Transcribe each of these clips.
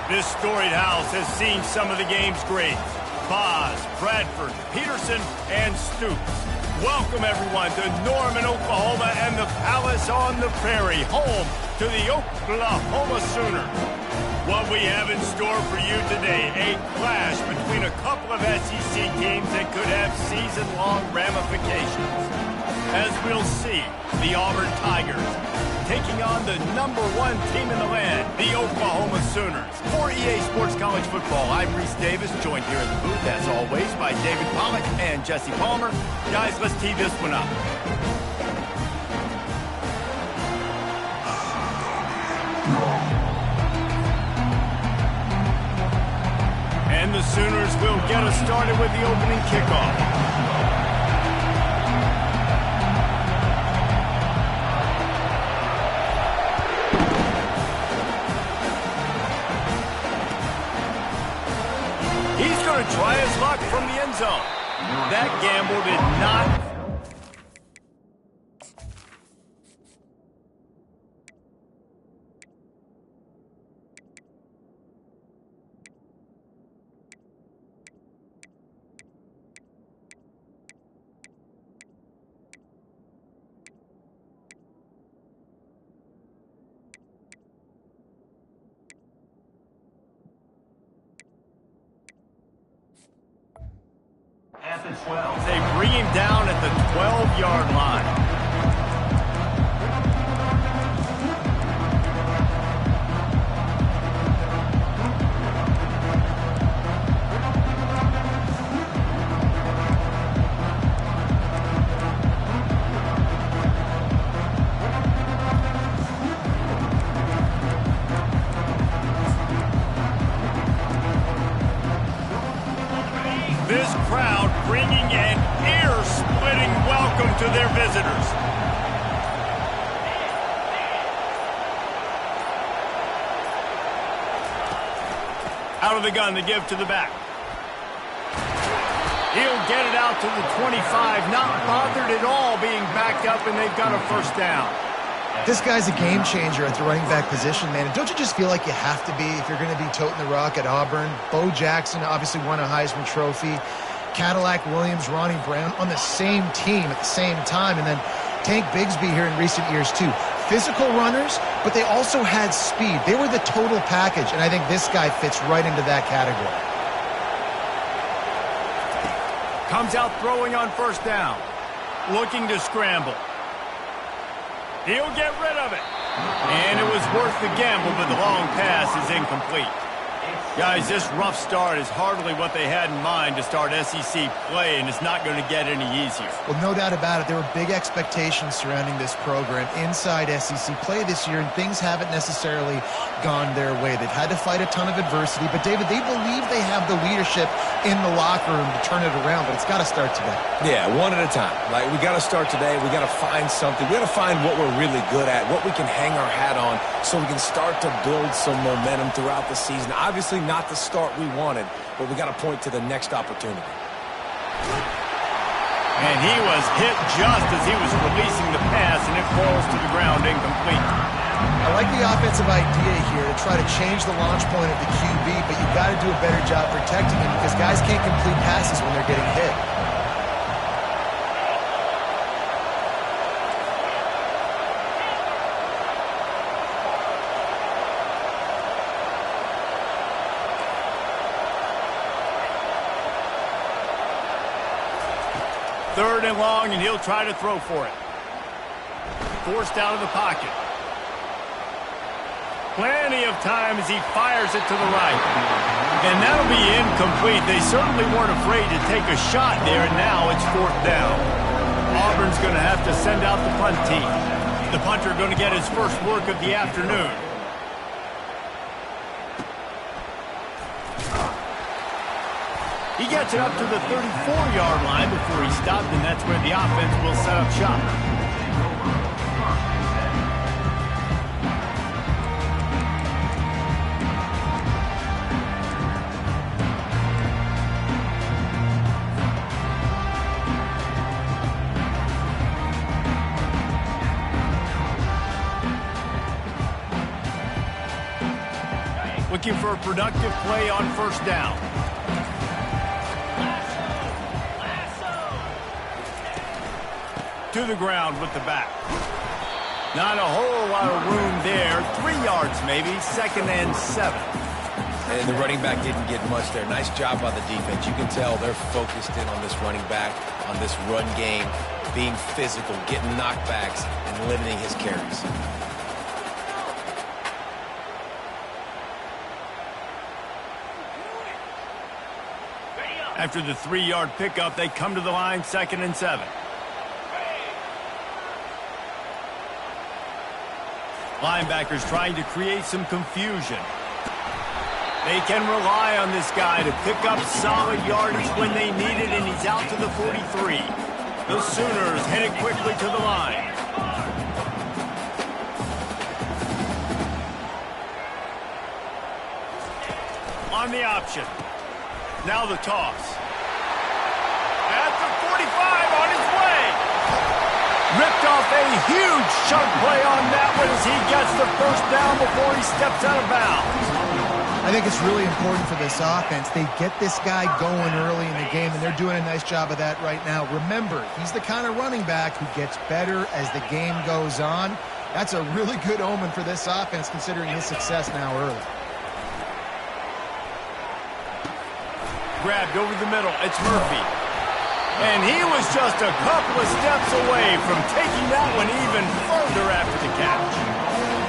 This storied house has seen some of the game's greats. Boz, Bradford, Peterson, and Stoops. Welcome, everyone, to Norman, Oklahoma, and the Palace on the Prairie, home to the Oklahoma Sooners. What we have in store for you today, a clash between a couple of SEC teams that could have season-long ramifications. As we'll see, the Auburn Tigers taking on the #1 team in the land, the Oklahoma Sooners. For EA Sports College Football, I'm Reese Davis, joined here in the booth, as always, by David Pollack and Jesse Palmer. Guys, let's tee this one up. And the Sooners will get us started with the opening kickoff. Try his luck from the end zone. That gamble did not. At the 12. They bring him down at the 12-yard line. This crowd bringing an ear-splitting welcome to their visitors. Out of the gun to give to the back. He'll get it out to the 25, not bothered at all being backed up, and they've got a first down. This guy's a game changer at the running back position, man. And don't you just feel like you have to be if you're going to be toting the rock at Auburn? Bo Jackson obviously won a Heisman Trophy. Cadillac Williams, Ronnie Brown on the same team at the same time. And then Tank Bigsby here in recent years, too. Physical runners, but they also had speed. They were the total package, and I think this guy fits right into that category. Comes out throwing on first down. Looking to scramble. He'll get rid of it. And it was worth the gamble, but the long pass is incomplete. Guys, this rough start is hardly what they had in mind to start SEC play, and it's not going to get any easier. Well, no doubt about it. There were big expectations surrounding this program inside SEC play this year, and things haven't necessarily gone their way. They've had to fight a ton of adversity, but, David, they believe they have the leadership in the locker room to turn it around, but it's got to start today. Yeah, one at a time. Like, we got to start today. We got to find something. We got to find what we're really good at, what we can hang our hat on, so we can start to build some momentum throughout the season. Obviously, not the start we wanted, but we got to point to the next opportunity. And he was hit just as he was releasing the pass, and it falls to the ground incomplete. I like the offensive idea here to try to change the launch point of the QB, but you've got to do a better job protecting him because guys can't complete passes when they're getting hit. Third and long, and he'll try to throw for it. Forced out of the pocket. Plenty of time as he fires it to the right. And that'll be incomplete. They certainly weren't afraid to take a shot there, and now it's fourth down. Auburn's going to have to send out the punt team. The punter going to get his first work of the afternoon. He gets it up to the 34-yard line before he stopped, and that's where the offense will set up shop. looking for a productive play on first down. To the ground with the back. Not a whole lot of room there. 3 yards maybe, 2nd and 7. And the running back didn't get much there. Nice job by the defense. You can tell they're focused in on this running back, on this run game, being physical, getting knockbacks, and limiting his carries. After the 3-yard pickup, they come to the line, 2nd and 7. Linebackers trying to create some confusion. They can rely on this guy to pick up solid yardage when they need it, and he's out to the 43. The Sooners headed quickly to the line. On the option. Now the toss. At the 45, on his way. Ripped off a huge chunk play on that one as he gets the first down before he steps out of bounds. I think it's really important for this offense. They get this guy going early in the game, and they're doing a nice job of that right now. Remember, he's the kind of running back who gets better as the game goes on. That's a really good omen for this offense, considering his success now early. Grabbed over the middle. It's Murphy. And he was just a couple of steps away from taking that one even further after the catch.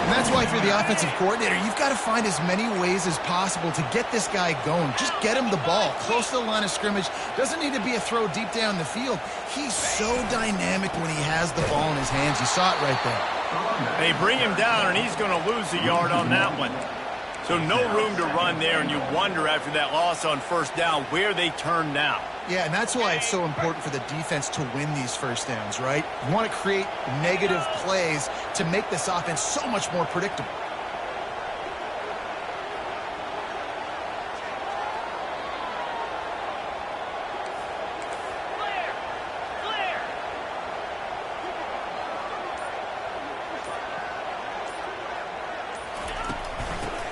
And that's why if you're the offensive coordinator, you've got to find as many ways as possible to get this guy going. Just get him the ball close to the line of scrimmage. Doesn't need to be a throw deep down the field. He's so dynamic when he has the ball in his hands. You saw it right there. They bring him down, and he's going to lose a yard on that one. So no room to run there, and you wonder after that loss on first down where they turn now. Yeah, and that's why it's so important for the defense to win these first downs, right? You want to create negative plays to make this offense so much more predictable.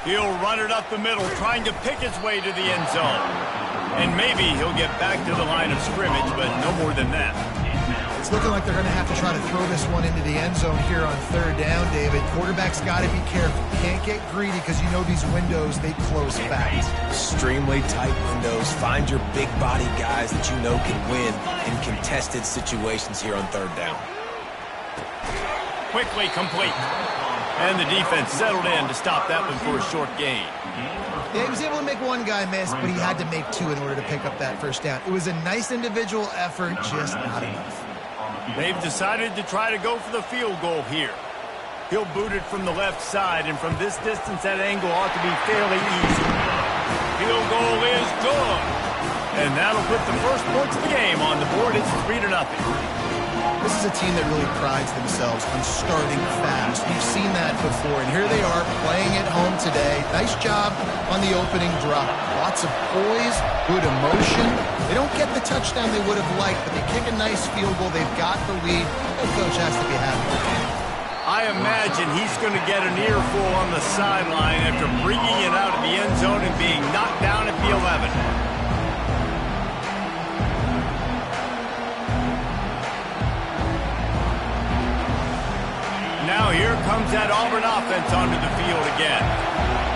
He'll run it up the middle, trying to pick his way to the end zone. And maybe he'll get back to the line of scrimmage, but no more than that. It's looking like they're going to have to try to throw this one into the end zone here on third down, David. Quarterback's got to be careful. Can't get greedy because you know these windows, they close fast. Extremely tight windows. Find your big body guys that you know can win in contested situations here on third down. Quickly complete. And the defense settled in to stop that one for a short gain. Yeah, he was able to make one guy miss, but he had to make two in order to pick up that first down. It was a nice individual effort, just not enough. They've decided to try to go for the field goal here. He'll boot it from the left side, and from this distance, that angle ought to be fairly easy. Field goal is good. And that'll put the first points of the game on the board. It's 3-0. This is a team that really prides themselves on starting fast. We've seen that before, and here they are playing at home today. Nice job on the opening drop. Lots of poise, good emotion. They don't get the touchdown they would have liked, but they kick a nice field goal. They've got the lead. The coach has to be happy. I imagine he's going to get an earful on the sideline after bringing it out of the end zone and being knocked down at the 11. Now here comes that Auburn offense onto the field again.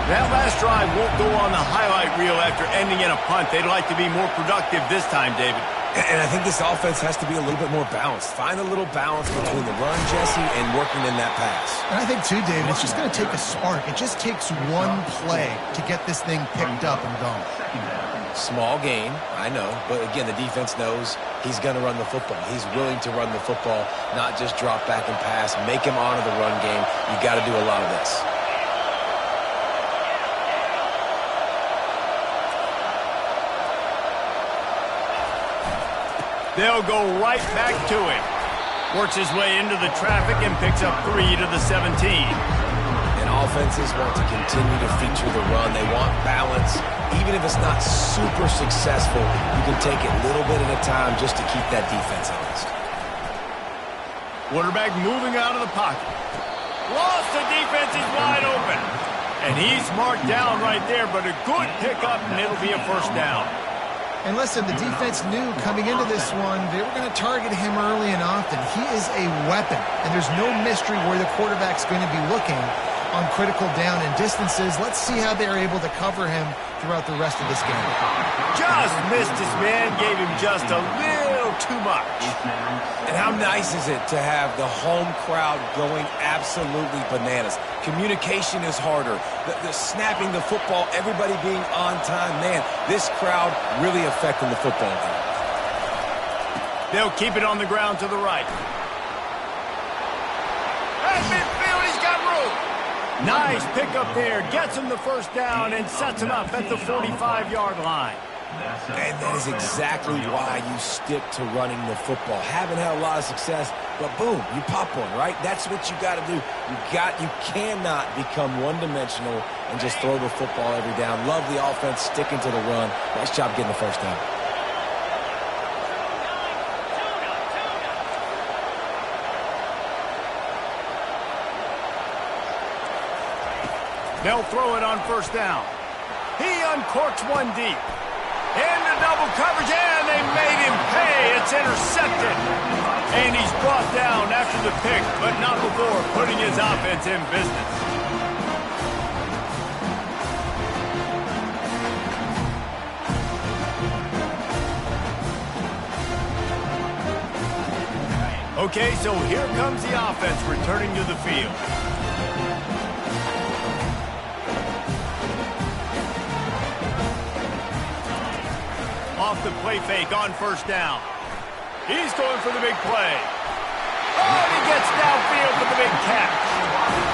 That last drive won't go on the highlight reel after ending in a punt. They'd like to be more productive this time, David. And I think this offense has to be a little bit more balanced. Find a little balance between the run, Jesse, and working in that pass. And I think, too, David, it's just going to take a spark. It just takes one play to get this thing picked up and going. Small gain, I know. But, again, the defense knows he's going to run the football. He's willing to run the football, not just drop back and pass. Make him honor the run game. You got to do a lot of this. They'll go right back to him. Works his way into the traffic and picks up 3 to the 17. And offenses want to continue to feature the run. They want balance. Even if it's not super successful, you can take it a little bit at a time just to keep that defense honest. Quarterback moving out of the pocket. Lost, the defense is wide open. And he's marked down right there, but a good pickup, and it'll be a first down. And listen, the defense knew coming into this one, they were going to target him early and often. He is a weapon, and there's no mystery where the quarterback's going to be looking on critical down and distances. Let's see how they're able to cover him throughout the rest of this game. Just missed his man, gave him just a little too much. And how nice is it to have the home crowd going absolutely bananas? Communication is harder. The snapping the football, everybody being on time. Man, this crowd really affecting the football game. They'll keep it on the ground to the right. At midfield, he's got room. Nice pickup there. Gets him the first down and sets him up at the 45-yard line. And that is exactly why you stick to running the football. Haven't had a lot of success, but boom, you pop one, right? That's what you got to do. You cannot become one-dimensional and just throw the football every down. Love the offense sticking to the run. Nice job getting the first down. They'll throw it on first down. He uncorks one deep. Into double coverage, and they made him pay. It's intercepted. And he's brought down after the pick, but not before putting his offense in business. Okay, so here comes the offense returning to the field. Off the play fake on first down. He's going for the big play. Oh, he gets downfield for the big catch.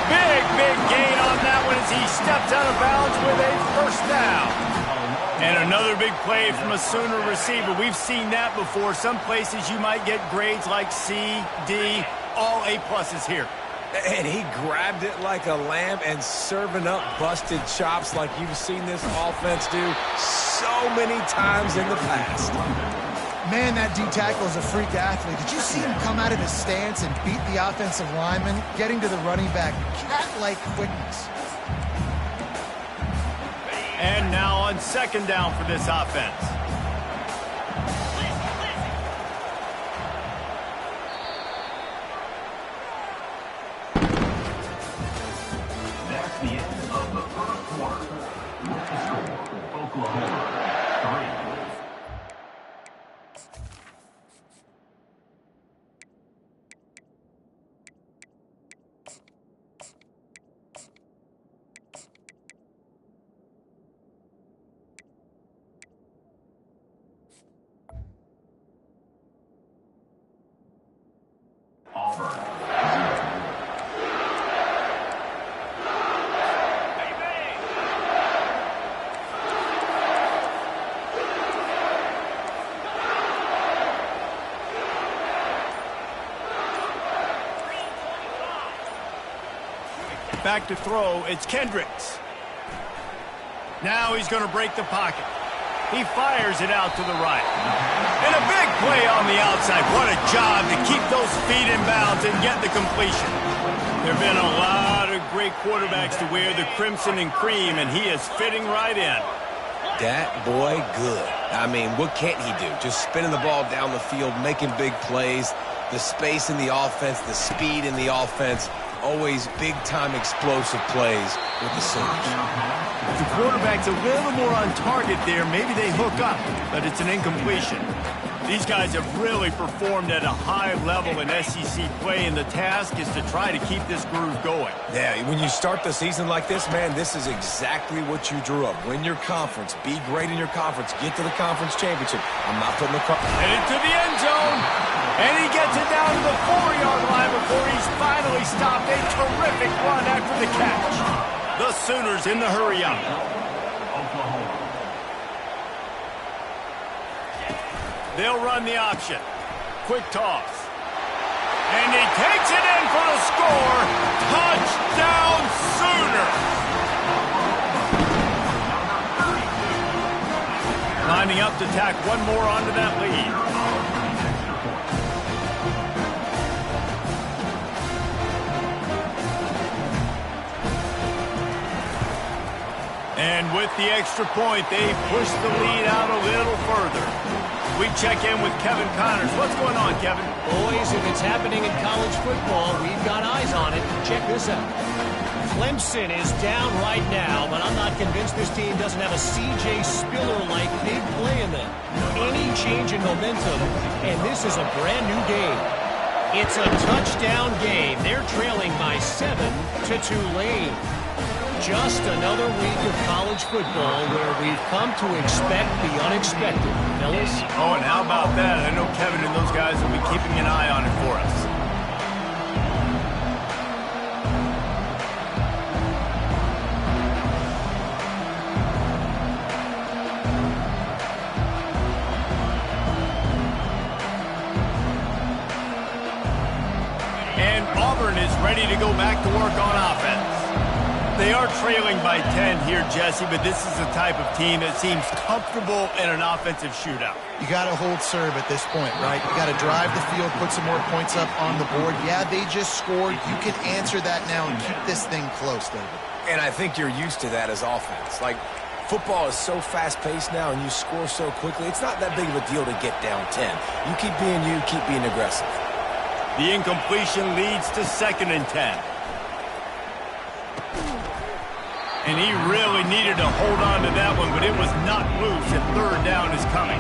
Big gain on that one as he steps out of bounds with a first down. And another big play from a Sooner receiver. We've seen that before. Some places you might get grades like C, D, all A+ here. And he grabbed it like a lamb and serving up busted chops like you've seen this offense do so many times in the past. Man, that D-tackle is a freak athlete. Did you see him come out of his stance and beat the offensive lineman, getting to the running back? Cat-like quickness. And now on second down for this offense. That's the end of the first quarter. Oklahoma 3. Auburn. Back to throw, it's Kendricks. Now he's going to break the pocket. He fires it out to the right. And a big play on the outside. What a job to keep those feet in bounds and get the completion. There have been a lot of great quarterbacks to wear the crimson and cream, and he is fitting right in. That boy good. I mean, what can't he do? Just spinning the ball down the field, making big plays, the space in the offense, the speed in the offense. Always big-time explosive plays with the Sooners. If the quarterback's a little more on target there, maybe they hook up, but it's an incompletion. These guys have really performed at a high level in SEC play, and the task is to try to keep this groove going. Yeah, when you start the season like this, man, this is exactly what you drew up. Win your conference, be great in your conference, get to the conference championship. I'm not putting the car... Headed to the end zone, and he gets it down to the 4-yard line before he's finally stopped. A terrific run after the catch. The Sooners in the hurry-up. They'll run the option. Quick toss. And he takes it in for the score. Touchdown, Sooner! Lining up to tack one more onto that lead. And with the extra point, they push the lead out a little further. We check in with Kevin Connors. What's going on, Kevin? Boys, if it's happening in college football, we've got eyes on it. Check this out. Clemson is down right now, but I'm not convinced this team doesn't have a C.J. Spiller-like big play in them. Any change in momentum, and this is a brand-new game. It's a touchdown game. They're trailing by 7 to Tulane. Just another week of college football where we've come to expect the unexpected. Fellas? Oh, and how about that? I know Kevin and those guys will be keeping an eye on it for us. And Auburn is ready to go back to work on offense. They are trailing by 10 here, Jesse, but this is the type of team that seems comfortable in an offensive shootout. You got to hold serve at this point, right? You got to drive the field, put some more points up on the board. Yeah, they just scored. You can answer that now and keep this thing close, David. And I think you're used to that as offense. Like, football is so fast-paced now and you score so quickly, it's not that big of a deal to get down 10. You keep being aggressive. The incompletion leads to 2nd and 10. And he really needed to hold on to that one, but it was not loose, and 3rd down is coming.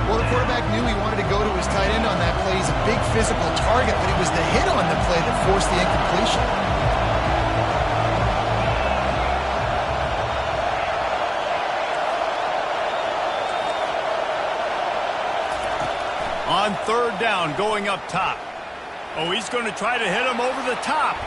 Well, the quarterback knew he wanted to go to his tight end on that play. He's a big physical target, but it was the hit on the play that forced the incompletion. On 3rd down, going up top. Oh, he's going to try to hit him over the top.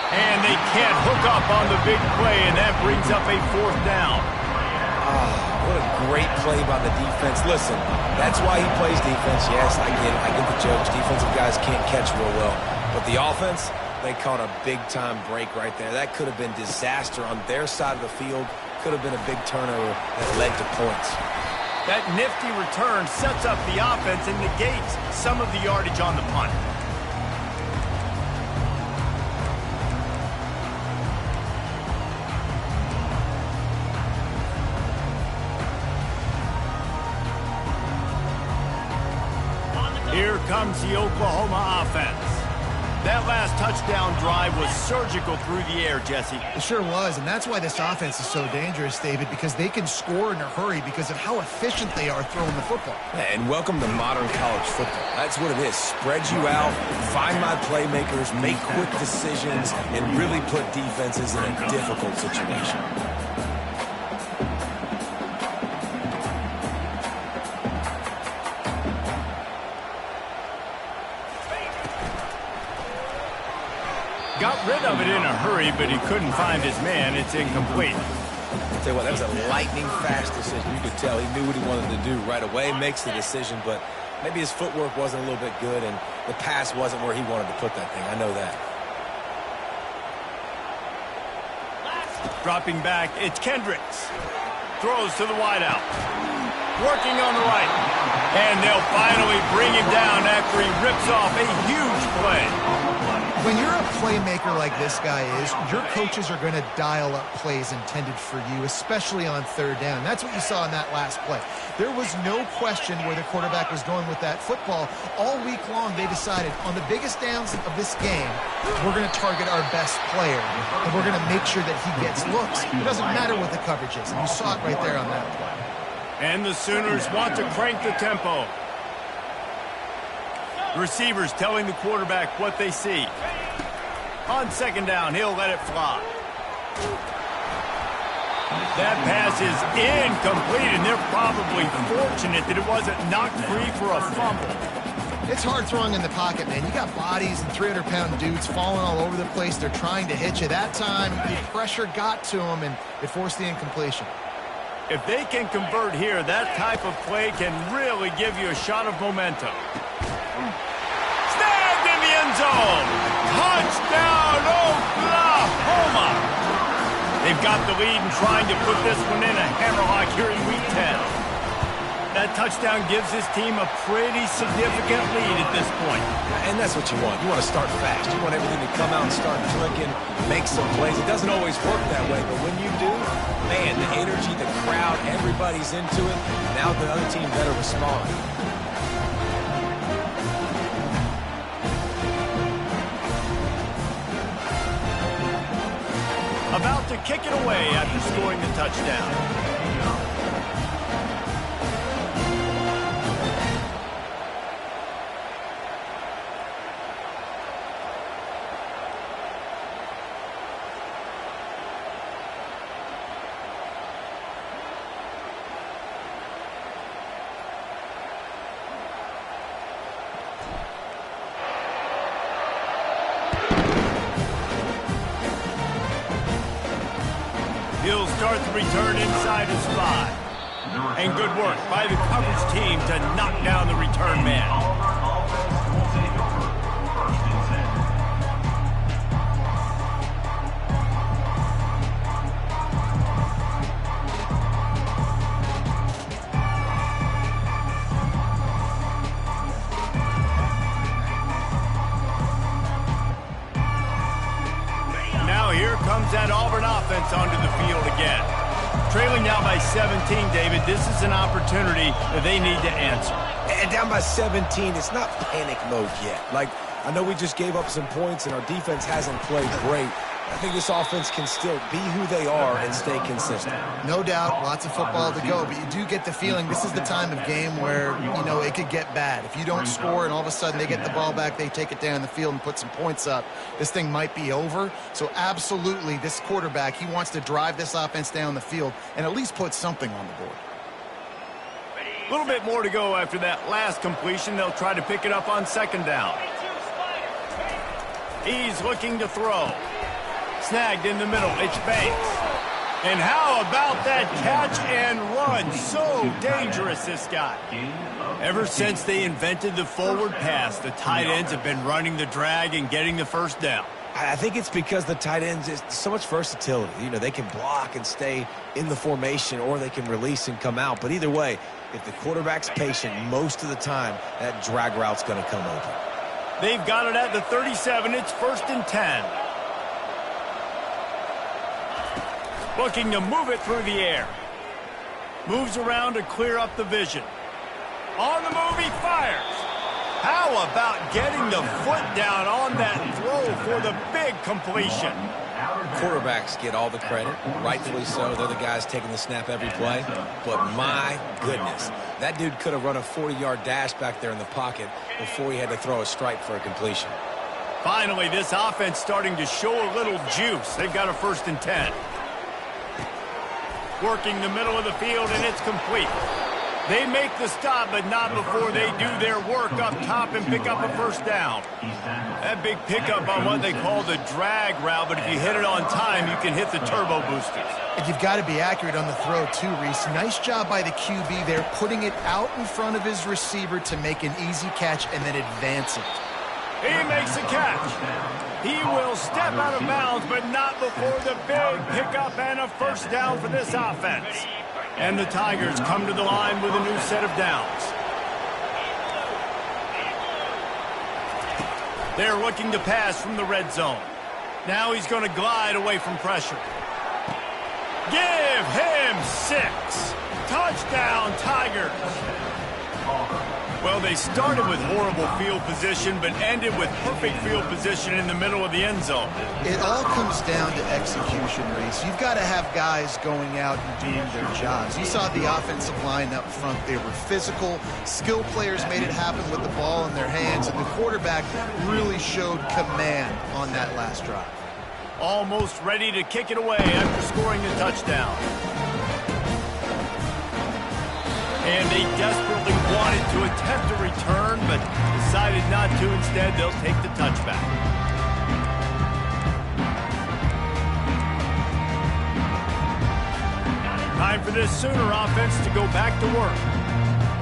And they can't hook up on the big play, and that brings up a 4th down. Oh, what a great play by the defense. Listen, that's why he plays defense. Yes, I get it. I get the jokes. Defensive guys can't catch real well. But the offense, they caught a big-time break right there. That could have been disaster on their side of the field. Could have been a big turnover that led to points. That nifty return sets up the offense and negates some of the yardage on the punt. Here comes the Oklahoma offense. That last touchdown drive was surgical through the air, Jesse. It sure was, and that's why this offense is so dangerous, David, because they can score in a hurry because of how efficient they are throwing the football. And welcome to modern college football. That's what it is. Spread you out, find my playmakers, make quick decisions, and really put defenses in a difficult situation. Got rid of it in a hurry, but he couldn't find his man. It's incomplete. I'll tell you what, that was a lightning-fast decision. You could tell he knew what he wanted to do right away, makes the decision, but maybe his footwork wasn't a little bit good, and the pass wasn't where he wanted to put that thing. I know that. Dropping back, it's Kendricks. Throws to the wideout. Working on the right. And they'll finally bring him down after he rips off a huge play. When you're a playmaker like this guy is, your coaches are going to dial up plays intended for you, especially on 3rd down. That's what you saw in that last play. There was no question where the quarterback was going with that football. All week long, they decided on the biggest downs of this game, we're going to target our best player, and we're going to make sure that he gets looks. It doesn't matter what the coverage is, and you saw it right there on that play. And the Sooners want to crank the tempo. Receivers telling the quarterback what they see. On 2nd down, he'll let it fly. That pass is incomplete, and they're probably fortunate that it wasn't knocked free for a fumble. It's hard throwing in the pocket, man. You got bodies and 300-pound dudes falling all over the place. They're trying to hit you. That time, the pressure got to them, and it forced the incompletion. If they can convert here, that type of play can really give you a shot of momentum. Snagged in the end zone. Touchdown, Oklahoma. They've got the lead and trying to put this one in a hammerlock here in Week 10. That That touchdown gives his team a pretty significant lead at this point. And that's what you want. You want to start fast. You want everything to come out and start clicking, make some plays. It doesn't always work that way, but when you do, man, the energy, the crowd, everybody's into it. Now the other team better respond. About to kick it away after scoring the touchdown. He'll start the return inside his 5. And good work by the coverage team to knock down the return man. Here comes that Auburn offense onto the field again. Trailing now by 17, David, this is an opportunity that they need to answer. And down by 17, it's not panic mode yet. Like, I know we just gave up some points and our defense hasn't played great. I think this offense can still be who they are and stay consistent. No doubt, lots of football to go, but you do get the feeling this is the time of game where, you know, it could get bad. If you don't score and all of a sudden they get the ball back, they take it down the field and put some points up, this thing might be over. So absolutely, this quarterback, he wants to drive this offense down the field and at least put something on the board. A little bit more to go after that last completion. They'll try to pick it up on second down. He's looking to throw. Snagged in the middle, it's Banks. And how about that catch and run? So dangerous, this guy. Ever since they invented the forward pass, the tight ends have been running the drag and getting the first down. I think it's because the tight ends is so much versatility. You know, they can block and stay in the formation, or they can release and come out. But either way, if the quarterback's patient, most of the time, that drag route's going to come open. They've got it at the 37. It's 1st and 10. Looking to move it through the air. Moves around to clear up the vision. On the move, he fires. How about getting the foot down on that throw for the big completion? Quarterbacks get all the credit, rightfully so. They're the guys taking the snap every play. But my goodness, that dude could have run a 40-yard dash back there in the pocket before he had to throw a strike for a completion. Finally, this offense starting to show a little juice. They've got a 1st and 10. Working the middle of the field, and it's complete. They make the stop, but not before they do their work up top and pick up a 1st down. That big pickup on what they call the drag route, but if you hit it on time, you can hit the turbo boosters. And you've got to be accurate on the throw, too, Reese. Nice job by the QB there, putting it out in front of his receiver to make an easy catch and then advance it. He makes a catch. He will step out of bounds, but not before the big pickup and a 1st down for this offense. And the Tigers come to the line with a new set of downs. They're looking to pass from the red zone. Now he's going to glide away from pressure. Give him 6. Touchdown, Tigers. Well, they started with horrible field position, but ended with perfect field position in the middle of the end zone. It all comes down to execution, Reese. You've got to have guys going out and doing their jobs. You saw the offensive line up front. They were physical. Skill players made it happen with the ball in their hands, and the quarterback really showed command on that last drive. Almost ready to kick it away after scoring a touchdown. And they desperately wanted to attempt a return, but decided not to. Instead, they'll take the touchback. Time for this Sooner offense to go back to work.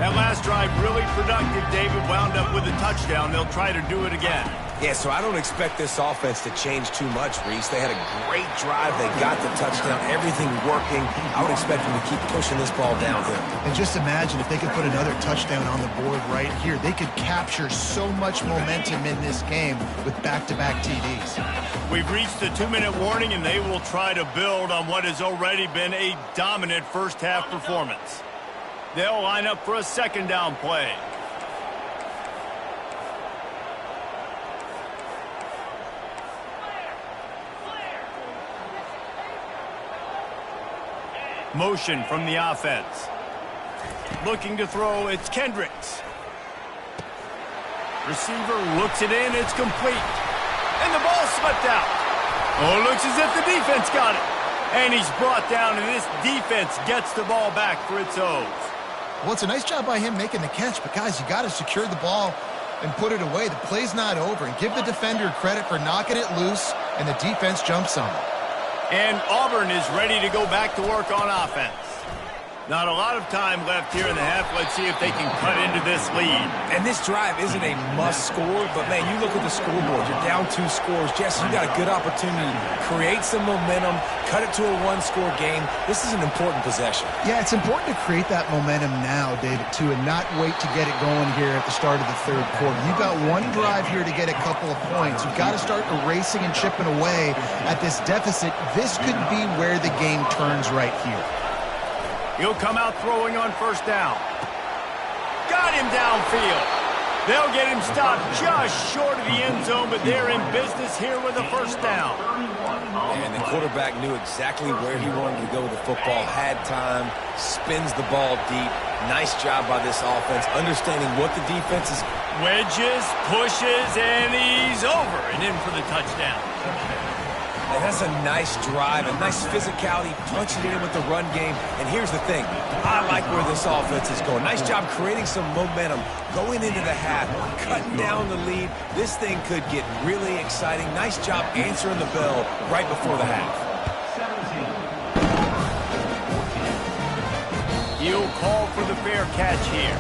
That last drive really productive. David wound up with a touchdown. They'll try to do it again. Yeah, so I don't expect this offense to change too much, Reese. They had a great drive. They got the touchdown, everything working. I would expect them to keep pushing this ball downhill. And just imagine if they could put another touchdown on the board right here. They could capture so much momentum in this game with back-to-back TDs. We've reached the 2-minute warning, and they will try to build on what has already been a dominant first-half performance. They'll line up for a second down play. Motion from the offense. Looking to throw, it's Kendricks. Receiver looks it in, it's complete. And the ball slipped out. Oh, looks as if the defense got it. And he's brought down, and this defense gets the ball back for its O's. Well, it's a nice job by him making the catch, but guys, you got to secure the ball and put it away. The play's not over, and give the defender credit for knocking it loose, and the defense jumps on it. And Auburn is ready to go back to work on offense. Not a lot of time left here in the half. Let's see if they can cut into this lead. And this drive isn't a must score, but, man, you look at the scoreboard. You're down 2 scores. Jesse, you got a good opportunity to create some momentum, cut it to a 1-score game. This is an important possession. Yeah, it's important to create that momentum now, David, too, and not wait to get it going here at the start of the third quarter. You've got one drive here to get a couple of points. You've got to start erasing and chipping away at this deficit. This could be where the game turns right here. He'll come out throwing on first down. Got him downfield. They'll get him stopped just short of the end zone, but they're in business here with a first down. And the quarterback knew exactly where he wanted to go with the football, had time, spins the ball deep. Nice job by this offense, understanding what the defense is. Wedges, pushes, and he's over and in for the touchdown. And that's a nice drive, a nice physicality, punching it in with the run game. And here's the thing. I like where this offense is going. Nice job creating some momentum, going into the half, cutting down the lead. This thing could get really exciting. Nice job answering the bell right before the half. He'll call for the fair catch here.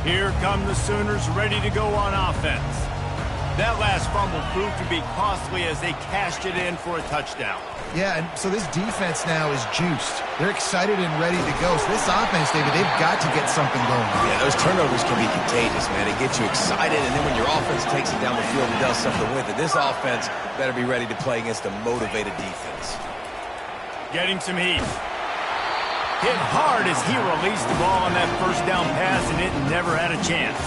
Here come the Sooners ready to go on offense. That last fumble proved to be costly as they cashed it in for a touchdown. Yeah, and so this defense now is juiced. They're excited and ready to go. So this offense, David, they've got to get something going. Yeah, those turnovers can be contagious, man. It gets you excited, and then when your offense takes it down the field and does something with it, this offense better be ready to play against a motivated defense. Getting some heat. Hit hard as he released the ball on that first down pass, and it never had a chance.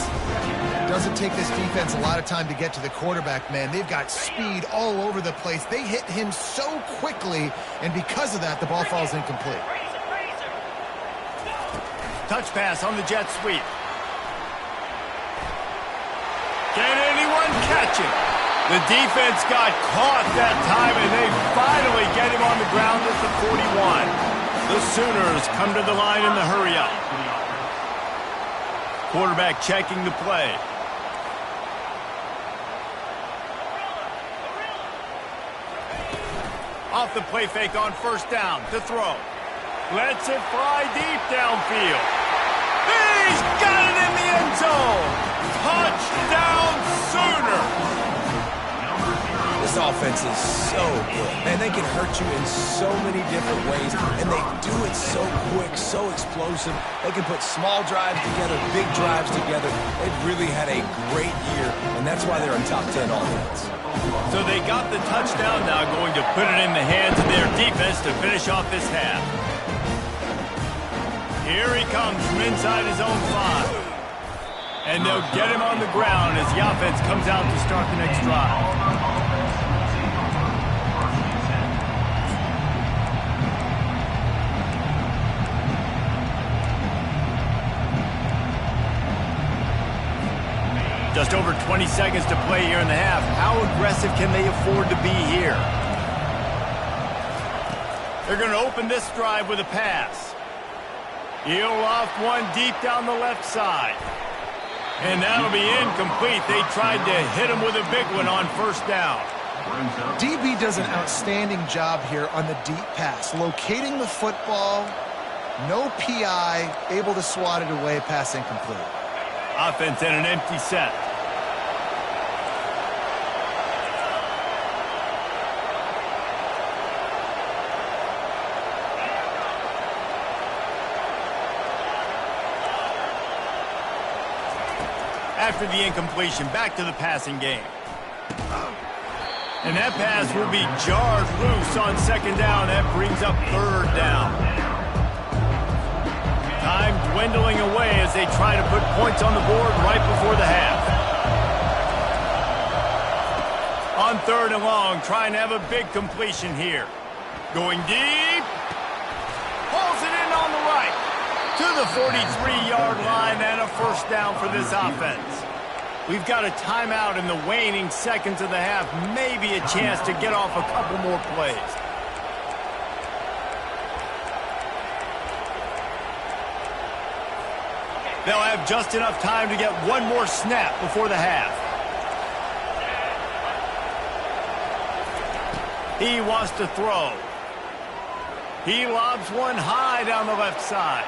Doesn't take this defense a lot of time to get to the quarterback, man. They've got speed all over the place. They hit him so quickly, and because of that, the ball falls incomplete. Touch pass on the jet sweep. Can anyone catch it? The defense got caught that time, and they finally get him on the ground at the 41. The Sooners come to the line in the hurry-up. Quarterback checking the play. Off the play fake on first down to throw. Lets it fly deep downfield. He's got it in the end zone. Touchdown Sooner. This offense is so good. Man, they can hurt you in so many different ways, and they do it so quick, so explosive. They can put small drives together, big drives together. They've really had a great year, and that's why they're a top 10 offense. So they got the touchdown, now going to put it in the hands of their defense to finish off this half. Here he comes from inside his own 5. And they'll get him on the ground as the offense comes out to start the next drive. Just over 20 seconds to play here in the half. How aggressive can they afford to be here? They're going to open this drive with a pass. He'll loft one deep down the left side. And that'll be incomplete. They tried to hit him with a big one on first down. DB does an outstanding job here on the deep pass, locating the football No PI, able to swat it away, pass incomplete. Offense in an empty set. After the incompletion, back to the passing game. And that pass will be jarred loose on second down. That brings up third down. Time dwindling away as they try to put points on the board right before the half. On third and long, trying to have a big completion here. Going deep. Pulls it in on the right. To the 43-yard line and a first down for this offense. We've got a timeout in the waning seconds of the half. Maybe a chance to get off a couple more plays. They'll have just enough time to get one more snap before the half. He wants to throw. He lobs one high down the left side.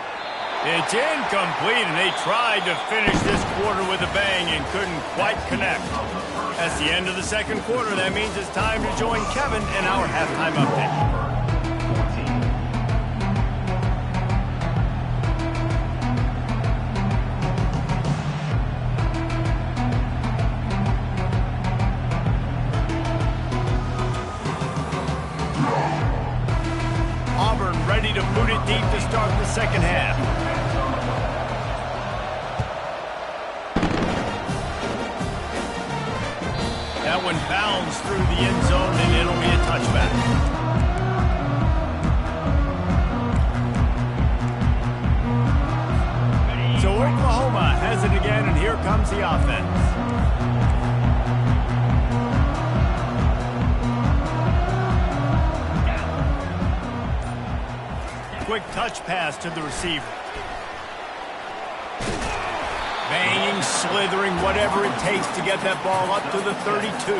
It's incomplete, and they tried to finish this quarter with a bang and couldn't quite connect. That's the end of the second quarter. That means it's time to join Kevin in our halftime update. Auburn ready to boot it deep to start the second half. That one bounds through the end zone, and it'll be a touchback. So Oklahoma has it again, and here comes the offense. Quick touch pass to the receiver. Banging, slithering, whatever it takes to get that ball up to the 32.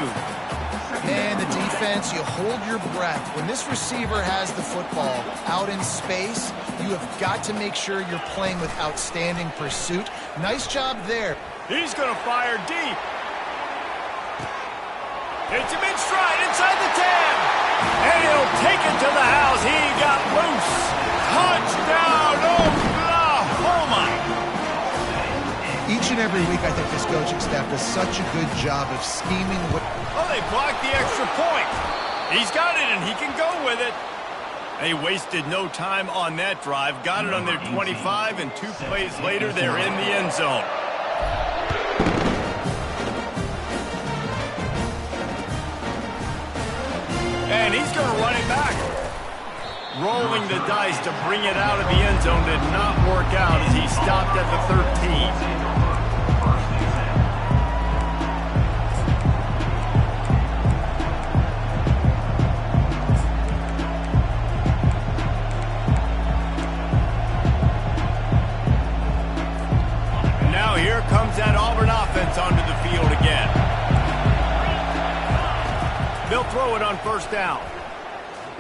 And the defense, you hold your breath. When this receiver has the football out in space, you have got to make sure you're playing with outstanding pursuit. Nice job there. He's going to fire deep. Hits him in stride inside the 10. And he'll take it to the house. He got loose. Touchdown, Oklahoma. Each and every week, I think this coaching staff does such a good job of scheming. Oh, they blocked the extra point. He's got it, and he can go with it. They wasted no time on that drive. Got it on their 25, and 2 plays later, they're in the end zone. And he's going to run it back. Rolling the dice to bring it out of the end zone did not work out as he stopped at the 13. Now here comes that Auburn offense onto the field again. They'll throw it on first down.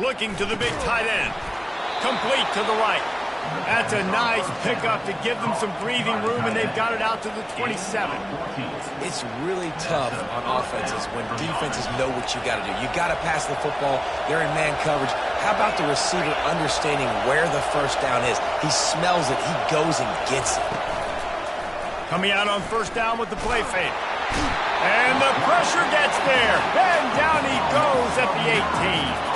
Looking to the big tight end. Complete to the right. That's a nice pickup to give them some breathing room, and they've got it out to the 27. It's really tough on offenses when defenses know what you got to do. You got to pass the football. They're in man coverage. How about the receiver understanding where the first down is? He smells it. He goes and gets it. Coming out on first down with the play fake. And the pressure gets there. And down he goes at the 18.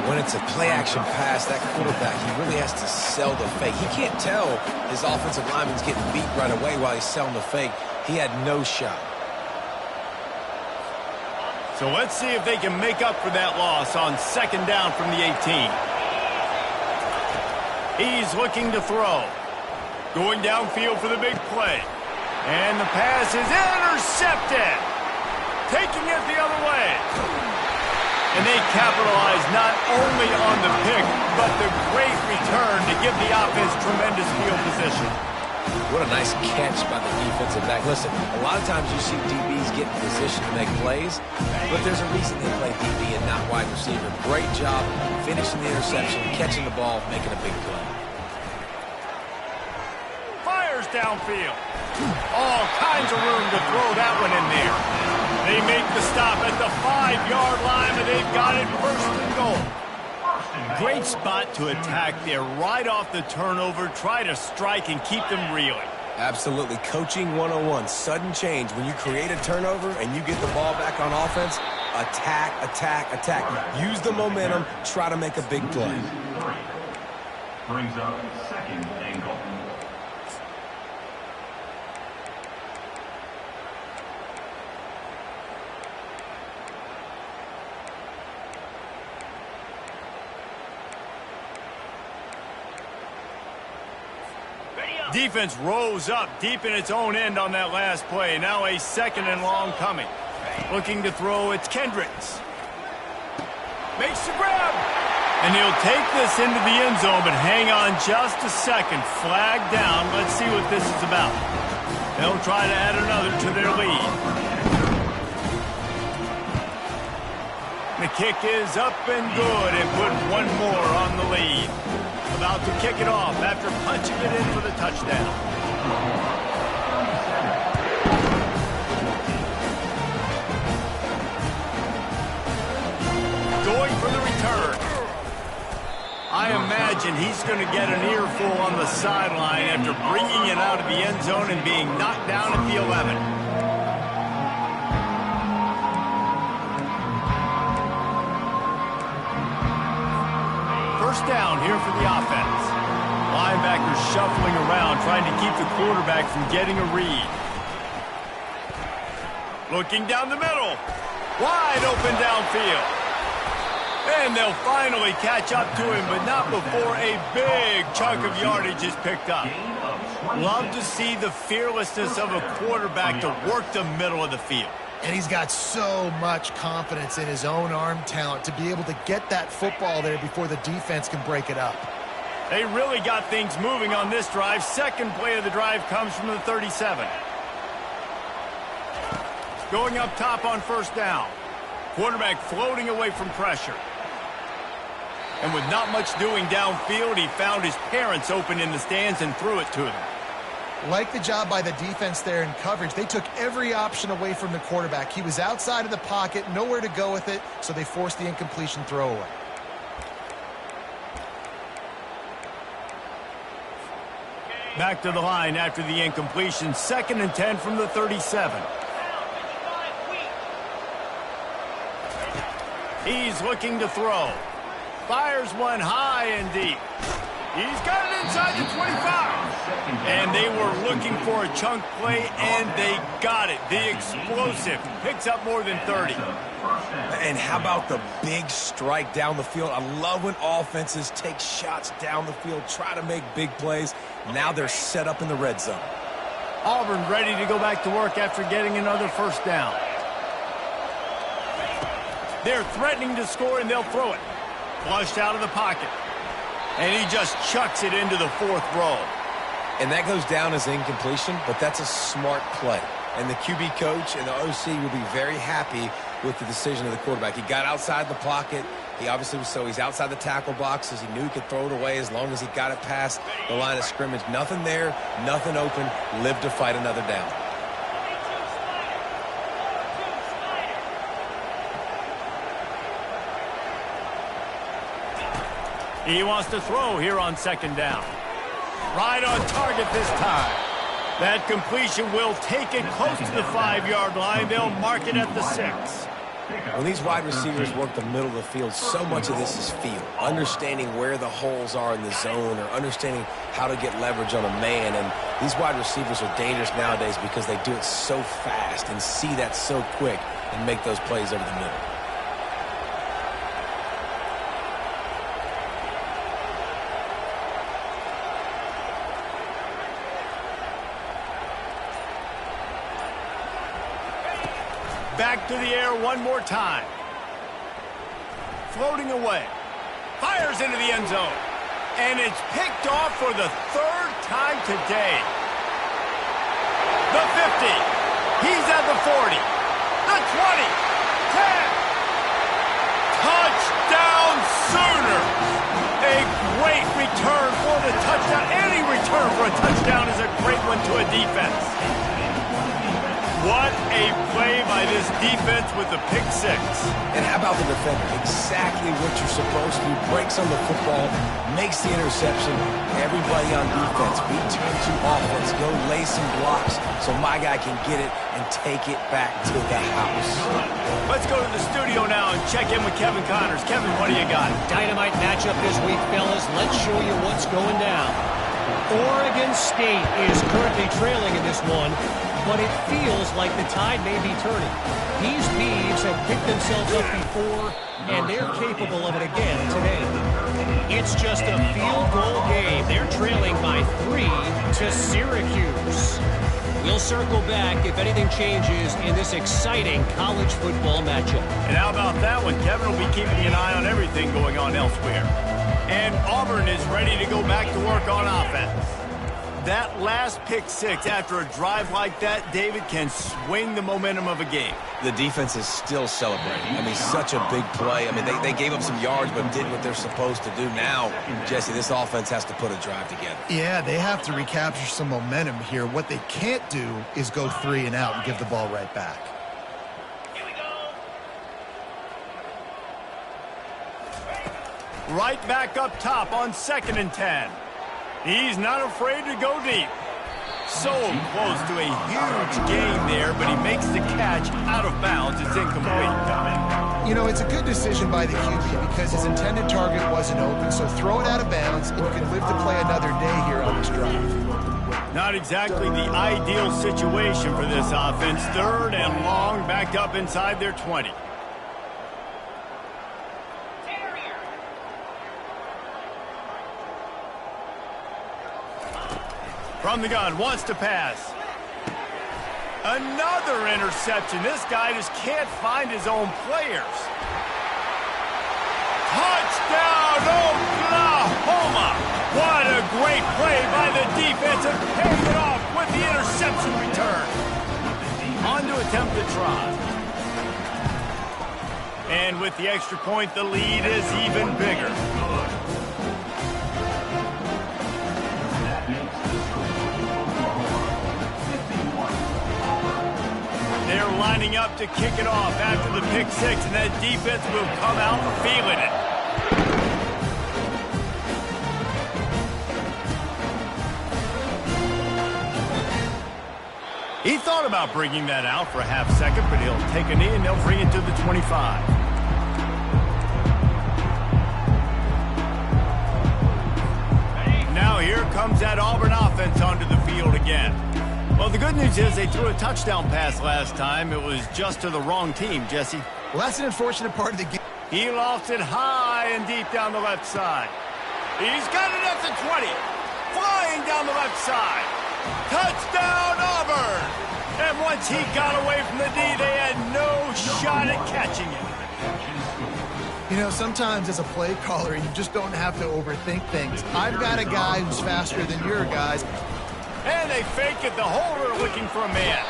When it's a play-action pass, that quarterback, he really has to sell the fake. He can't tell his offensive lineman's getting beat right away while he's selling the fake. He had no shot. So let's see if they can make up for that loss on second down from the 18. He's looking to throw. Going downfield for the big play. And the pass is intercepted. Taking it the other way. And they capitalize not only on the pick, but the great return to give the offense tremendous field position. What a nice catch by the defensive back. Listen, a lot of times you see DBs get in position to make plays, but there's a reason they play DB and not wide receiver. Great job finishing the interception, catching the ball, making a big play. downfield. All kinds of room to throw that one in there. They make the stop at the 5-yard line, and they've got it first and goal. Great spot to attack there right off the turnover. Try to strike and keep them reeling. Absolutely. Coaching 101. Sudden change. When you create a turnover and you get the ball back on offense, attack, attack, attack. Use the momentum. Try to make a big play. Brings up second and goal. Defense rose up deep in its own end on that last play. Now a second and long coming. Looking to throw, it's Kendricks. Makes the grab. And he'll take this into the end zone, but hang on just a second. Flag down. Let's see what this is about. They'll try to add another to their lead. The kick is up and good and put one more on the lead. About to kick it off after punching it in for the touchdown. Going for the return. I imagine he's going to get an earful on the sideline after bringing it out of the end zone and being knocked down at the 11. First down here for the offense. Linebackers shuffling around, trying to keep the quarterback from getting a read. Looking down the middle. Wide open downfield. And they'll finally catch up to him, but not before a big chunk of yardage is picked up. Love to see the fearlessness of a quarterback to work the middle of the field. And he's got so much confidence in his own arm talent to be able to get that football there before the defense can break it up. They really got things moving on this drive. Second play of the drive comes from the 37. Going up top on first down. Quarterback floating away from pressure. And with not much doing downfield, he found his parents open in the stands and threw it to them. Like the job by the defense there in coverage. They took every option away from the quarterback. He was outside of the pocket, nowhere to go with it, so they forced the incompletion throwaway. Back to the line after the incompletion. 2nd and 10 from the 37. He's looking to throw. Fires one high and deep. He's got it inside the 25. And they were looking for a chunk play, and they got it. The explosive picks up more than 30. And how about the big strike down the field? I love when offenses take shots down the field, try to make big plays. Now they're set up in the red zone. Auburn ready to go back to work after getting another first down. They're threatening to score, and they'll throw it. Flushed out of the pocket. And he just chucks it into the 4th row. And that goes down as incompletion, but that's a smart play. And the QB coach and the OC will be very happy with the decision of the quarterback. He got outside the pocket. He obviously was he's outside the tackle boxes. He knew he could throw it away as long as he got it past the line of scrimmage. Nothing there, nothing open. Live to fight another down. He wants to throw here on 2nd down. Right on target this time. That completion will take it close to the 5-yard line. They'll mark it at the 6. When these wide receivers work the middle of the field, so much of this is feel. Understanding where the holes are in the zone or understanding how to get leverage on a man. And these wide receivers are dangerous nowadays because they do it so fast and see that so quick and make those plays over the middle. Back to the air one more time. Floating away. Fires into the end zone. And it's picked off for the 3rd time today. The 50. He's at the 40. The 20. 10. Touchdown Sooners. A great return for the touchdown. And he return for a touchdown is a great one to a defense. What a play by this defense with the pick six. And how about the defender? Exactly what you're supposed to do. Breaks on the football, makes the interception. Everybody on defense, we turn to offense. Go lay some blocks so my guy can get it and take it back to the house. Let's go to the studio now and check in with Kevin Connors. Kevin, what do you got? Dynamite matchup this week, fellas. Let's show you what's going down. Oregon State is currently trailing in this one, but it feels like the tide may be turning. These Beavs have picked themselves up before, and they're capable of it again today. It's just a field goal game. They're trailing by 3 to Syracuse. We'll circle back if anything changes in this exciting college football matchup. And how about that one? Kevin will be keeping an eye on everything going on elsewhere. And Auburn is ready to go back to work on offense. That last pick six after a drive like that, David, can swing the momentum of a game. The defense is still celebrating. I mean, such a big play. I mean, they gave up some yards but did what they're supposed to do. Now, Jesse, this offense has to put a drive together. Yeah, they have to recapture some momentum here. What they can't do is go 3 and out and give the ball right back. Right back up top on 2nd and 10. He's not afraid to go deep. So close to a huge gain there, but he makes the catch out of bounds. It's incomplete. You know, it's a good decision by the QB because his intended target wasn't open, so throw it out of bounds, and you can live to play another day here on this drive. Not exactly the ideal situation for this offense. 3rd and long, backed up inside their 20. From the gun, wants to pass. Another interception. This guy just can't find his own players. Touchdown, Oklahoma! What a great play by the defense and paying it off with the interception return. On to attempt the try. And with the extra point, the lead is even bigger. They're lining up to kick it off after the pick six, and that defense will come out feeling it. He thought about bringing that out for a half second, but he'll take a knee and they'll bring it to the 25. Now here comes that Auburn offense onto the field again. Well, the good news is they threw a touchdown pass last time. It was just to the wrong team, Jesse. Well, that's an unfortunate part of the game. He lost it high and deep down the left side. He's got it at the 20. Flying down the left side. Touchdown, Auburn! And once he got away from the D, they had no shot at catching him. You know, sometimes as a play caller, you just don't have to overthink things. I've got a guy who's faster than your guys. And they fake it, the holder looking for a man.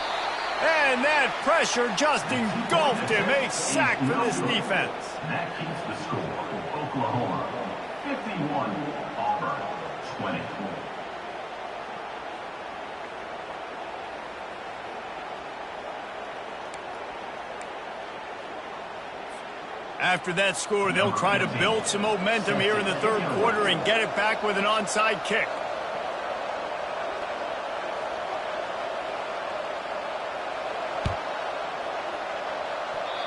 And that pressure just engulfed him. A sack for this defense. That keeps the score. Oklahoma 51, Auburn 24. After that score, they'll try to build some momentum here in the 3rd quarter and get it back with an onside kick.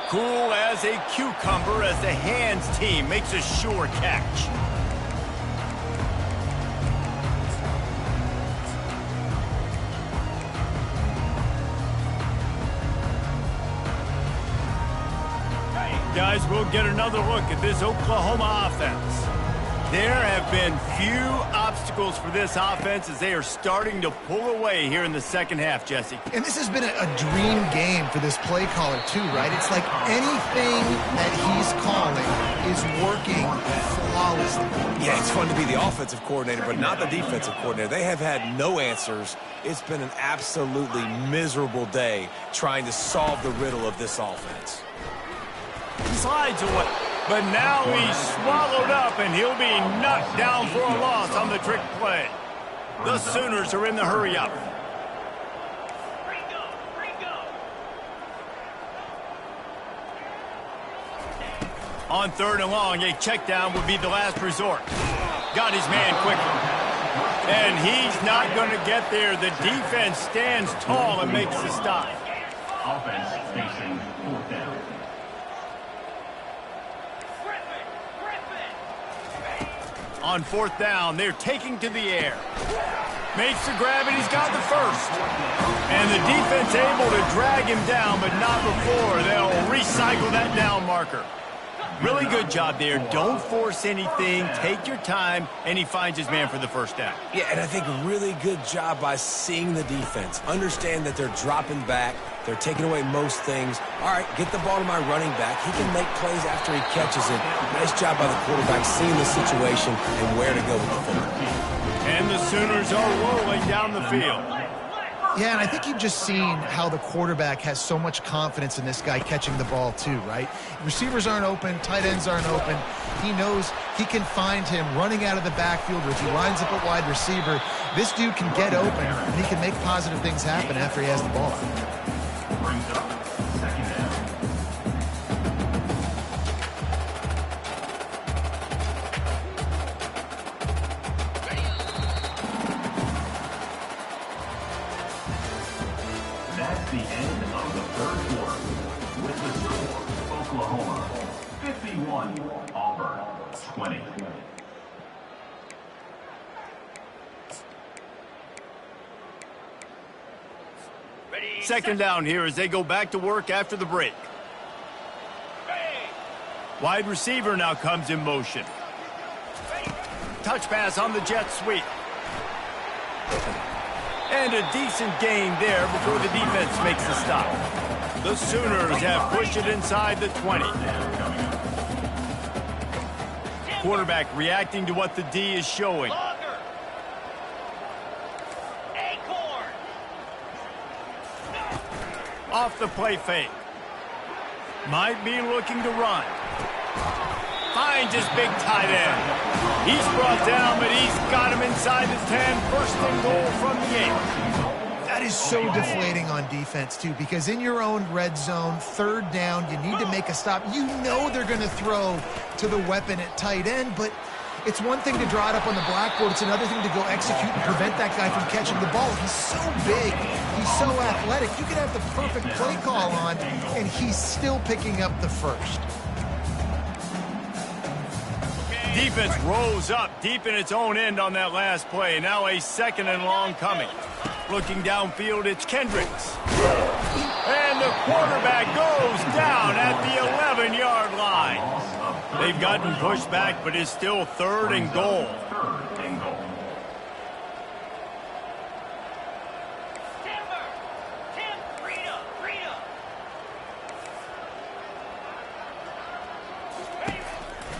Cool as a cucumber as the hands team makes a sure catch. Guys, we'll get another look at this Oklahoma offense. There have been few obstacles for this offense as they are starting to pull away here in the 2nd half, Jesse. And this has been a dream game for this play caller, too, right? It's like anything that he's calling is working flawlessly. Yeah, it's fun to be the offensive coordinator, but not the defensive coordinator. They have had no answers. It's been an absolutely miserable day trying to solve the riddle of this offense. Slides away. But now he's swallowed up, and he'll be knocked down for a loss on the trick play. The Sooners are in the hurry-up. On 3rd and long, a check down would be the last resort. Got his man quickly. And he's not going to get there. The defense stands tall and makes the stop. Offense facing 4th down. On 4th down, they're taking to the air. Makes the grab, and he's got the first. And the defense able to drag him down, but not before. They'll recycle that down marker. Really good job there. Don't force anything. Take your time, and he finds his man for the first down. Yeah, and I think a really good job by seeing the defense. Understand that they're dropping back. They're taking away most things. All right, get the ball to my running back. He can make plays after he catches it. Nice job by the quarterback seeing the situation and where to go with the football. And the Sooners are rolling down the field. Yeah, and I think you've just seen how the quarterback has so much confidence in this guy catching the ball too, right? Receivers aren't open, tight ends aren't open. He knows he can find him running out of the backfield, or if he lines up a wide receiver, this dude can get open, and he can make positive things happen after he has the ball. Brings up 2nd down. That's the end of the 3rd quarter. With the score, Oklahoma 51, Auburn 20. Second down here as they go back to work after the break. Wide receiver now comes in motion. Touch pass on the jet sweep. And a decent gain there before the defense makes the stop. The Sooners have pushed it inside the 20. Quarterback reacting to what the D is showing. Off the play fake. Might be looking to run. Finds his big tight end. He's brought down, but he's got him inside the 10. First and goal from the 8. That is so deflating on defense, too, because in your own red zone, 3rd down, you need to make a stop. You know they're going to throw to the weapon at tight end, but it's one thing to draw it up on the blackboard. It's another thing to go execute and prevent that guy from catching the ball. He's so big. He's so athletic. You could have the perfect play call on, and he's still picking up the first. Defense rolls up deep in its own end on that last play. Now a 2nd and long coming. Looking downfield, it's Kendricks. And the quarterback goes down at the 11-yard line. They've gotten pushed back, but it's still 3rd and goal.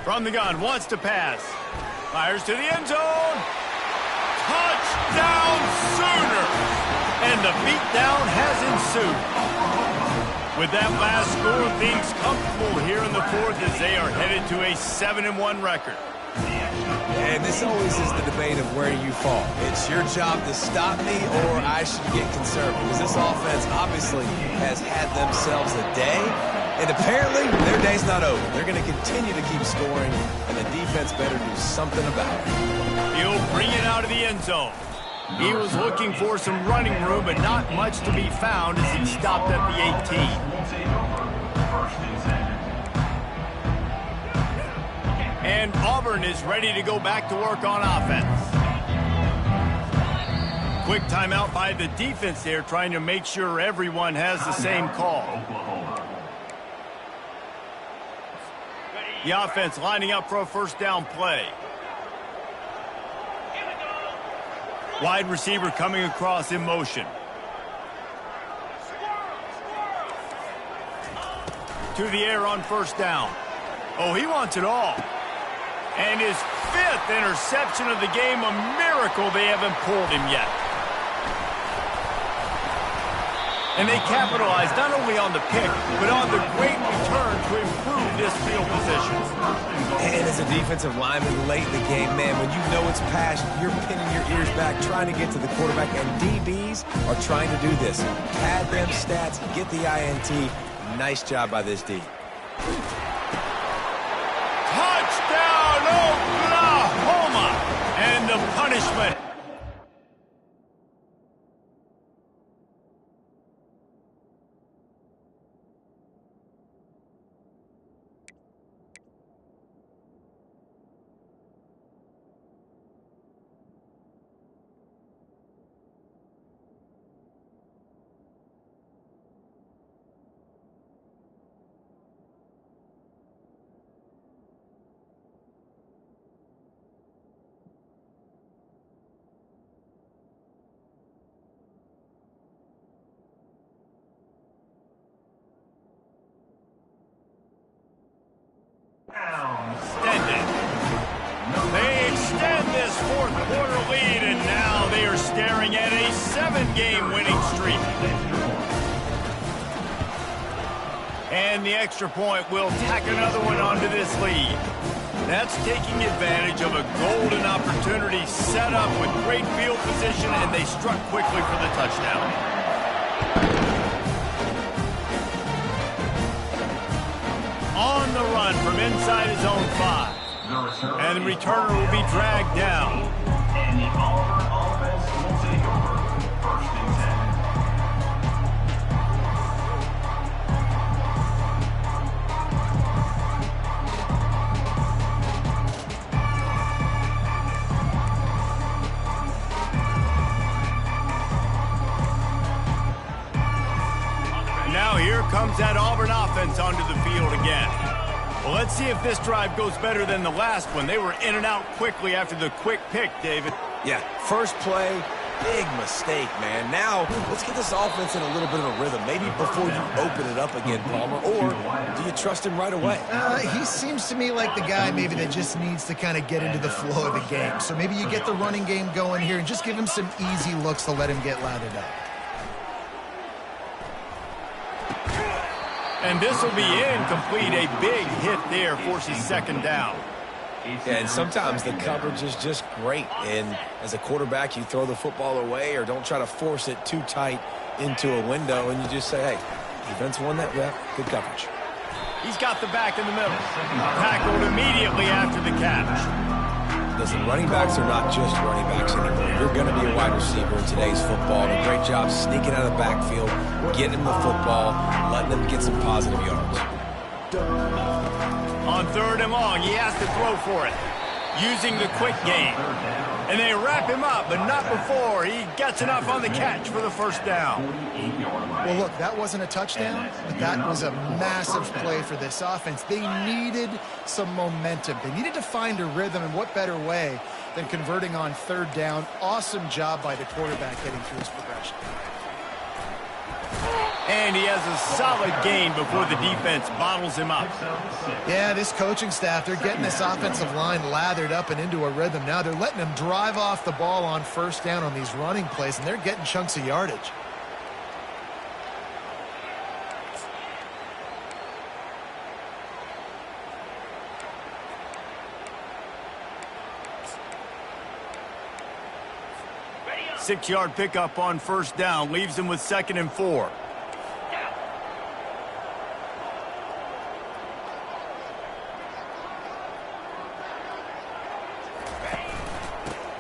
From the gun, wants to pass. Fires to the end zone. Touchdown Sooner! And the beatdown has ensued. With that last score, things comfortable here in the 4th as they are headed to a 7-1 record. And this always is the debate of where you fall. It's your job to stop me, or I should get conservative. Because this offense obviously has had themselves a day, and apparently their day's not over. They're going to continue to keep scoring, and the defense better do something about it. He'll bring it out of the end zone. He was looking for some running room, but not much to be found as he stopped at the 18. And Auburn is ready to go back to work on offense. Quick timeout by the defense there, trying to make sure everyone has the same call. The offense lining up for a first down play. Wide receiver coming across in motion. To the air on first down. Oh, he wants it all. And his 5th interception of the game, a miracle they haven't pulled him yet. And they capitalized not only on the pick, but on the great return to improve this field position. And as a defensive lineman late in the game, man, when you know it's passed, you're pinning your ears back, trying to get to the quarterback, and DBs are trying to do this. Pad them stats, get the INT. Nice job by this D. Touchdown, Oklahoma! And the punishment. They extend this fourth quarter lead, and now they are staring at a 7-game winning streak. And the extra point will tack another one onto this lead. That's taking advantage of a golden opportunity set up with great field position, and they struck quickly for the touchdown. On the run from inside his own 5. And the returner will be dragged down. And the Auburn offense will take over. 1st and 10. Now here comes that Auburn offense onto the field again. Well, let's see if this drive goes better than the last one. They were in and out quickly after the quick pick, David. Yeah, first play, big mistake, man. Now, let's get this offense in a little bit of a rhythm. Maybe before you open it up again, Palmer, or do you trust him right away? He seems to me like the guy maybe that just needs to kind of get into the flow of the game. So maybe you get the running game going here and just give him some easy looks to let him get lathered up. And this will be incomplete. A big hit there forces 2nd down. And sometimes the coverage is just great. And as a quarterback, you throw the football away or don't try to force it too tight into a window, and you just say, hey, defense won that rep, good coverage. He's got the back in the middle. Tackled immediately after the catch. Listen, running backs are not just running backs anymore. You're going to be a wide receiver in today's football. And a great job sneaking out of the backfield, getting them the football, letting them get some positive yards. On 3rd and long, he has to throw for it, using the quick game. And they wrap him up, but not before he gets enough on the catch for the 1st down. Well, look, that wasn't a touchdown, but that was a massive play for this offense. They needed some momentum. They needed to find a rhythm, and what better way than converting on 3rd down. Awesome job by the quarterback getting through his progression. And he has a solid gain before the defense bottles him up. Yeah, this coaching staff, they're getting this offensive line lathered up and into a rhythm. Now they're letting them drive off the ball on 1st down on these running plays, and they're getting chunks of yardage. Six-yard pickup on 1st down leaves him with 2nd and 4.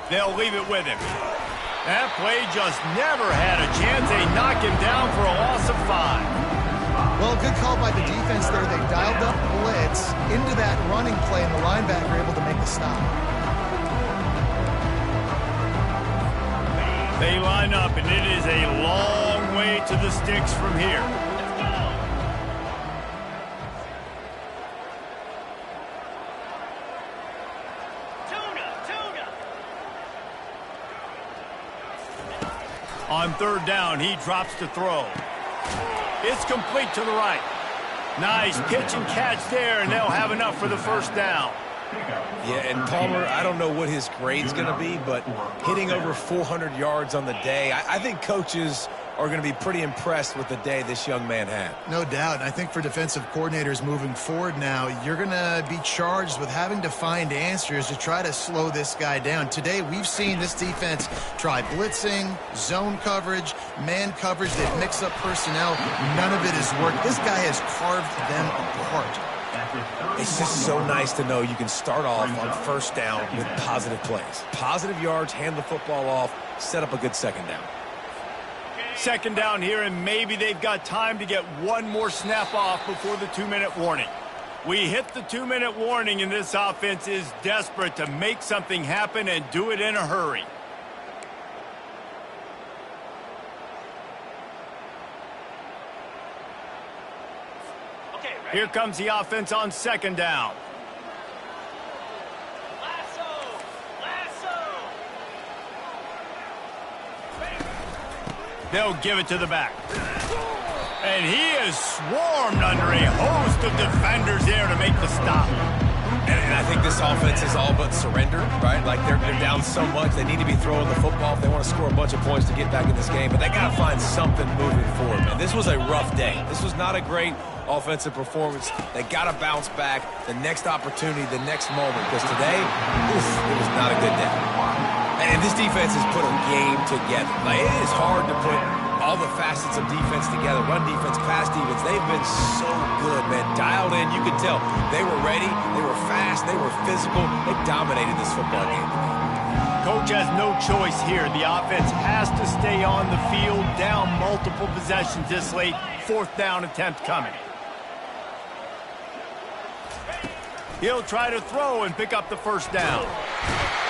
They'll leave it with him. That play just never had a chance. They knock him down for a loss of 5. Well, good call by the defense there. They dialed up blitz into that running play, and the linebacker able to make the stop. They line up, and it is a long way to the sticks from here. On 3rd down, he drops to throw. It's complete to the right. Nice pitch and catch there, and they'll have enough for the 1st down. Yeah, and Palmer, I don't know what his grade's going to be, but hitting over 400 yards on the day, I think coaches are going to be pretty impressed with the day this young man had. No doubt. And I think for defensive coordinators moving forward now, you're going to be charged with having to find answers to try to slow this guy down. Today, we've seen this defense try blitzing, zone coverage, man coverage. They've mixed up personnel. None of it has worked. This guy has carved them apart. It's just so nice to know you can start off on first down with positive plays. Positive yards, hand the football off, set up a good second down. Second down here, and maybe they've got time to get one more snap off before the 2-minute warning. We hit the 2-minute warning, and this offense is desperate to make something happen and do it in a hurry. Here comes the offense on second down. They'll give it to the back. And he is swarmed under a host of defenders there to make the stop. And I think this offense is all but surrendered, right? Like they're down so much, they need to be throwing the football if they want to score a bunch of points to get back in this game. But they got to find something moving forward, man. This was a rough day. This was not a great offensive performance. They got to bounce back. The next opportunity, the next moment. Because today, it was not a good day. And this defense has put a game together. Like, it is hard to put all the facets of defense together. Run defense, pass defense. They've been so good, man. Dialed in. You could tell they were ready. They were fast. They were physical. They dominated this football game. Coach has no choice here. The offense has to stay on the field, down multiple possessions this late. Fourth down attempt coming. He'll try to throw and pick up the first down.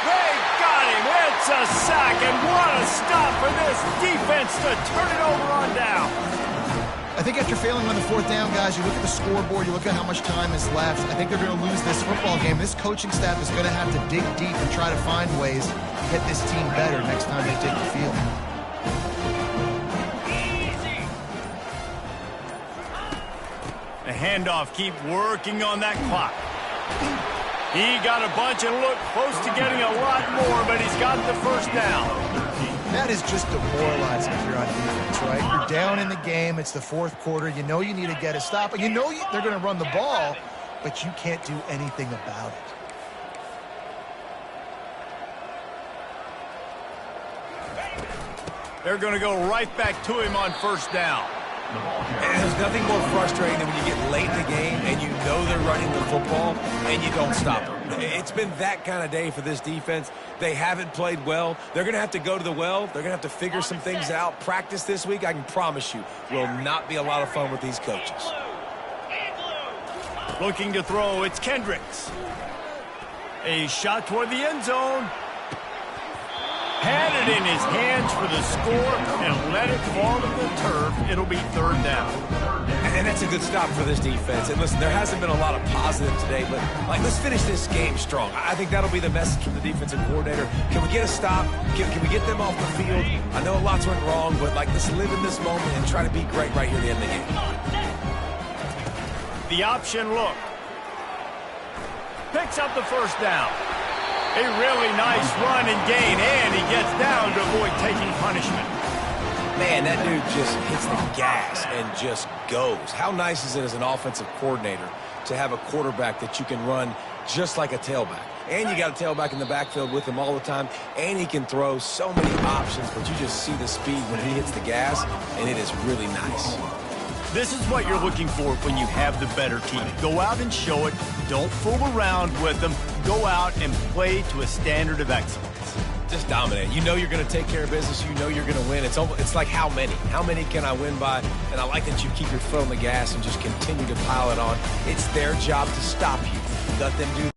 They got him. It's a sack, and what a stop for this defense to turn it over on down. I think after failing on the fourth down, guys, you look at the scoreboard, you look at how much time is left. I think they're going to lose this football game. This coaching staff is going to have to dig deep and try to find ways to get this team better next time they take the field. The handoff, keep working on that clock. He got a bunch and looked close to getting a lot more, but he's got the first down. That is just demoralizing if you're on defense, right? You're down in the game. It's the fourth quarter. You know you need to get a stop. And you know they're going to run the ball, but you can't do anything about it. They're going to go right back to him on first down. And there's nothing more frustrating than when you get late in the game and you know they're running the football and you don't stop them. It's been that kind of day for this defense. They haven't played well. They're going to have to go to the well. They're going to have to figure some things out. Practice this week, I can promise you, will not be a lot of fun with these coaches. Looking to throw, it's Kendricks. A shot toward the end zone. Had it in his hands for the score and let it fall to the turf. It'll be third down. And that's a good stop for this defense. And listen, there hasn't been a lot of positive today, but let's finish this game strong. I think that'll be the message from the defensive coordinator. Can we get a stop? Can we get them off the field? I know lots went wrong, but let's live in this moment and try to be great right here at the end of the game. The option look. Picks up the first down. A really nice run and gain, and he gets down to avoid taking punishment. Man, that dude just hits the gas and just goes. How nice is it as an offensive coordinator to have a quarterback that you can run just like a tailback? And you got a tailback in the backfield with him all the time, and he can throw so many options, but you just see the speed when he hits the gas, and it is really nice. This is what you're looking for when you have the better team. Go out and show it. Don't fool around with them. Go out and play to a standard of excellence. Just dominate. You know you're going to take care of business. You know you're going to win. It's like how many? How many can I win by? And I like that you keep your foot on the gas and just continue to pile it on. It's their job to stop you. Let them do